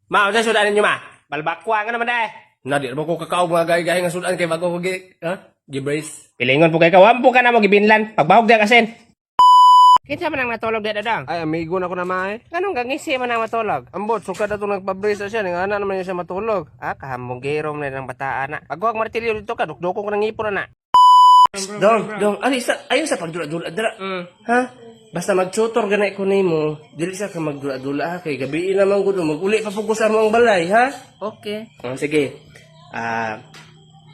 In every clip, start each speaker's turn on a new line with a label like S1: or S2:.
S1: Ma, unsa sudan ninyo ma? Balbakwa nga naman dai. Na di mo ko kakao mga gay-gay nga sudan kay bago ko gi-brace. Pilingon po kay ka, wampo ka na mo gibinlan. Pagbahog dia kasen. Kinsa man ang natulog di dadang?
S2: Ay, amigo na ko na mae.
S1: Ganong gangisi man ang matulog?
S2: Ambot, sukad ato nagpabrace siya, nga naman niya siya matulog.
S1: Ah, kahambong girom na ng bataan na. Pagwag martilyo dito ka, dukdoko ko ng ipon na.
S2: Dong, ayun sa pagdula-dula, dira. Ha? Basta mag-tutor ganay ko nimo, dili sa ka magdula-dula ha, kay gabi naman gud mag-uli pa pugusan mo ang balay, ha?
S1: Okay.
S2: Sige.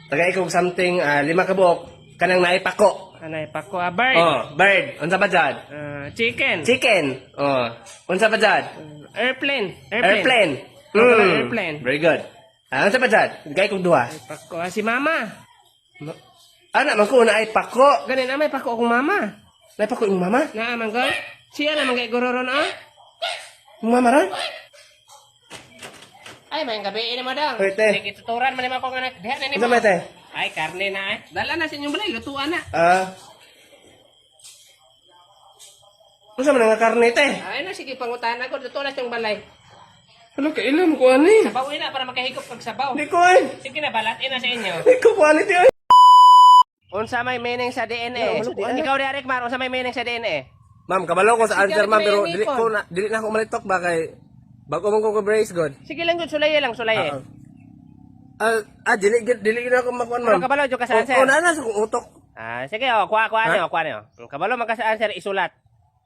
S2: Tagay ko something, 5 ka buok, kanang naipako.
S1: Anay pa ko, bird.
S2: Bird. Unsa ba dyan?
S1: Chicken.
S2: Chicken. Unsa ba dyan?
S1: Airplane.
S2: Airplane.
S1: Airplane.
S2: Very good. Unsa ba dyan? Gay kong duha.
S1: Pa ko, si mama.
S2: Anak man ko na ay pako.
S1: Ganin na may pa ko akong mama.
S2: Naipako yung mama?
S1: Naaman ko. Siya naman kay gororon
S2: Yung mama ron?
S1: Ay, may gabi mo daw.
S2: Hoy, te.
S1: Sige, tuturan man naman ko nga nagdihan na
S2: Unsa
S1: mo.
S2: ba te?
S1: Ay, karne na eh. Dala na sa inyong balay, lutuan na.
S2: Unsa man nga karne te?
S1: Ay na, sige, pangutan ako. Luto na siyang balay.
S2: Ano ka ilam ko ani?
S1: Sabawin na para makahigop kag sabaw.
S2: Di ko ay.
S1: Sige na, balatin na sa inyo.
S2: Di ko quality ay.
S1: Unsa may meaning sa DNA? Ikaw di Arik Mar, unsa may meaning sa DNA?
S2: Ma'am, kabalo ko sa answer ma'am pero
S1: may
S2: dili na ako malitok ba kay bago man ko brace god.
S1: Sige lang jud, sulaye lang, sulaye.
S2: Dili na ako makuan
S1: Ano
S2: ma'am.
S1: kabalo jud ka sa answer?
S2: Na sa kong utok.
S1: Sige, kuha niyo. Kabalo man ka sa answer, isulat.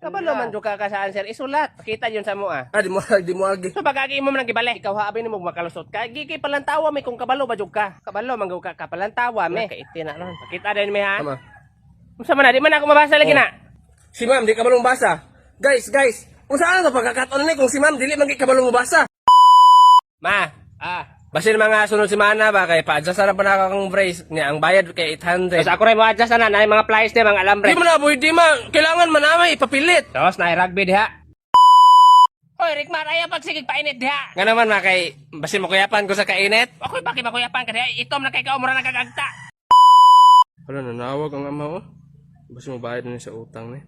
S1: Kabalo man jud ka sa answer, isulat. Pakita yun sa mo
S2: Di mo agi.
S1: So bagagi mo man gibalik. Ikaw haabin mo makalusot ka. Gigi palantawa may kung kabalo ba jud ka. Kabalo man ka palantawa me. Kaiti na ron. Pakita din me ha.
S2: Tama.
S1: Unsa man na, di man ako mabasa lagi na.
S2: Si ma'am di kabalong basa. Guys, kung saan to pagkakataon ni kung si ma'am dili man kabalong basa.
S1: Ma,
S2: Basin mga sunod semana ba kay pa-adjust na pa na akong brace niya ang bayad kay 800.
S1: so ako rin mo adjust na yung mga pliers din, mga alambre.
S2: Di mo na boy, di ma kailangan man namay ipapilit.
S1: Sos na rugby diha. Hoy, Rickmar, ayaw pagsigig painit diha.
S2: Nga naman ma kay basin mo kuyapan ko sa kainit.
S1: Ako'y baki makuyapan ka diha. Itom na kay kaumura na kagagta.
S2: Wala nanawag ang ama oh. Basin mo bayad na sa utang ni.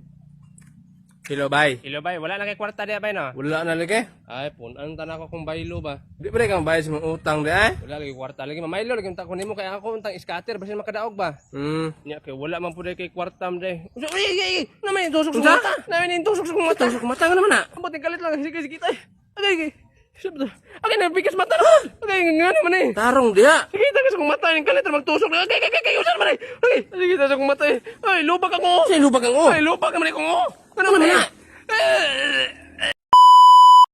S2: Hello, bay.
S1: Ilo bay, wala na kay kwarta diha bay no.
S2: Wala na lagi.
S1: Ay, punan ta na ako kung baylo ba.
S2: Di ba kang bayad sa mga utang di ay?
S1: Wala lagi kwarta lagi. Mamaylo lagi ta kunin mo kay ako untang scatter basin makadaog ba. Nya kay wala man pud kay kwartam day. Uy, naman tusok sa mata. Naman tusok sa mata.
S2: Tusok mata nga naman na.
S1: Ambot kalit lang sige tay. Okay. Okay na bigas mata naman. Okay, nga naman eh.
S2: Tarong diha.
S1: Sige, tagas kong mata yung kalit magtusok. Okay, usan man eh. Okay, sige, tagas kong mata eh. Ay, lubag ako.
S2: Say lubag ang
S1: Ay, lubag naman ako. Ano man na?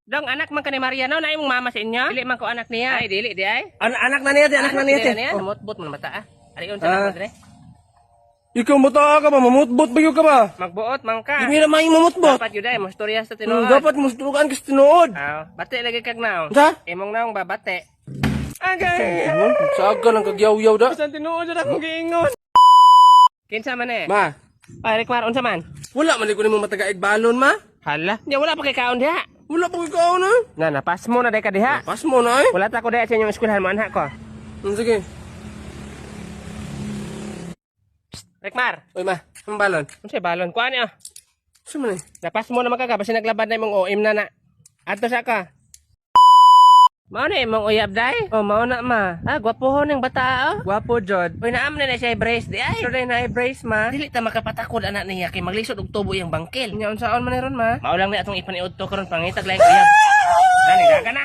S1: Dong, anak man ka ni Mariano, na imong mama sa inyo? Dili man ko anak niya. Ay, dili, di ay.
S2: Anak na niya, anak na niya.
S1: Mutbot man mata ah. Ari unsa man dire?
S2: Ikaw mata ka ba? Mamutbot ba ka ba?
S1: Magbuot man ka.
S2: Hindi na may mamutbot.
S1: Dapat yun ay, mo storya sa tinuod.
S2: Dapat mustukan ka sa tinuod.
S1: Bate lagi kag naong.
S2: Sa?
S1: Imong naong babate. Agay.
S2: Saaga lang kagyaw-yaw da.
S1: Sa tinuod na akong giingon. Kinsa man eh?
S2: Ma,
S1: Ay, Rickmar, unsa man?
S2: wala man ko nimo matagaig balon ma.
S1: Hala, nya wala pa kay kaon diha.
S2: Wala pa ikaw na.
S1: Na, napas mo na day ka diha.
S2: Pas mo na eh.
S1: Wala ta ko diha sa inyong eskwelahan mo anak ko.
S2: Sige.
S1: Rickmar,
S2: Oy ma, ang balon.
S1: unsay balon? Kuha niya.
S2: Sa man eh?
S1: Napas mo na magkaka basi naglabad na imong OM na. Adto sa ka. Mao na imong uyab day? Oh, mao na ma. Gwapohon ng bata oh. Gwapo jud. Uy, naam na siya brace di ay. Pero na brace ma. Dili ta makapatakod anak niya kay maglisod og tubo iyang bangkil. Nya unsaon man ron ma? Mao lang ni atong ipaniud to karon pangitag lain uyab. Dani daga na.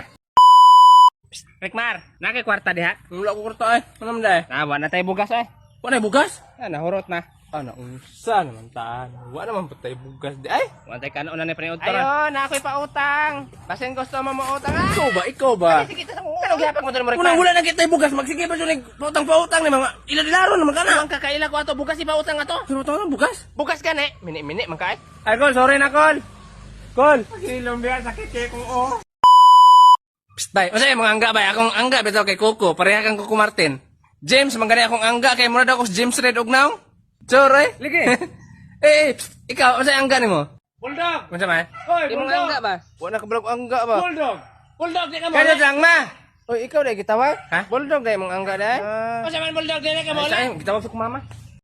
S1: Rickmar, nakay kwarta diha.
S2: Wala ko kurta eh. Ano man dai?
S1: Wa na tay bugas ay.
S2: Wala bugas?
S1: Nahurot na.
S2: Ana unsa naman taan. Wala naman patay bugas di ay.
S1: Wantay ka na una ni paniud to. Ayo, na ako'y pautang. Basin gusto mo mautang ah.
S2: Ikaw ba?
S1: Sige, pero gyapon mo to mo
S2: Una wala na kita bugas magsige pa jud pautang ni mga ilad-ilaron naman kana.
S1: Ang kakaila ko ato bugas ipautang ato.
S2: Pero tawo bugas?
S1: Bukas ka ne. Mini-mini man kay.
S2: Ay Kol, sorry na Kol. Kol.
S1: Ilong biya sakit kay kong oh.
S2: Psst, bay. Usa mga angga bay. Akong angga bitaw kay Coco. Pareha kang Coco Martin. James, manggani akong angga kay murad ako si James Red og now. Sorry.
S1: Ligi.
S2: Psst, ikaw unsa angga nimo?
S1: Bulldog.
S2: Unsa man?
S1: Hoy, imong angga ba?
S2: Wala ka blog angga ba?
S1: Bulldog. Bulldog di ka mo.
S2: Kaya lang ma.
S1: Oy, ikaw dai gitawag?
S2: Ha?
S1: Bulldog dai imong angga dai.
S2: Ah.
S1: Unsa man bulldog dai ka mo?
S2: Sa gitawag sa ko mama.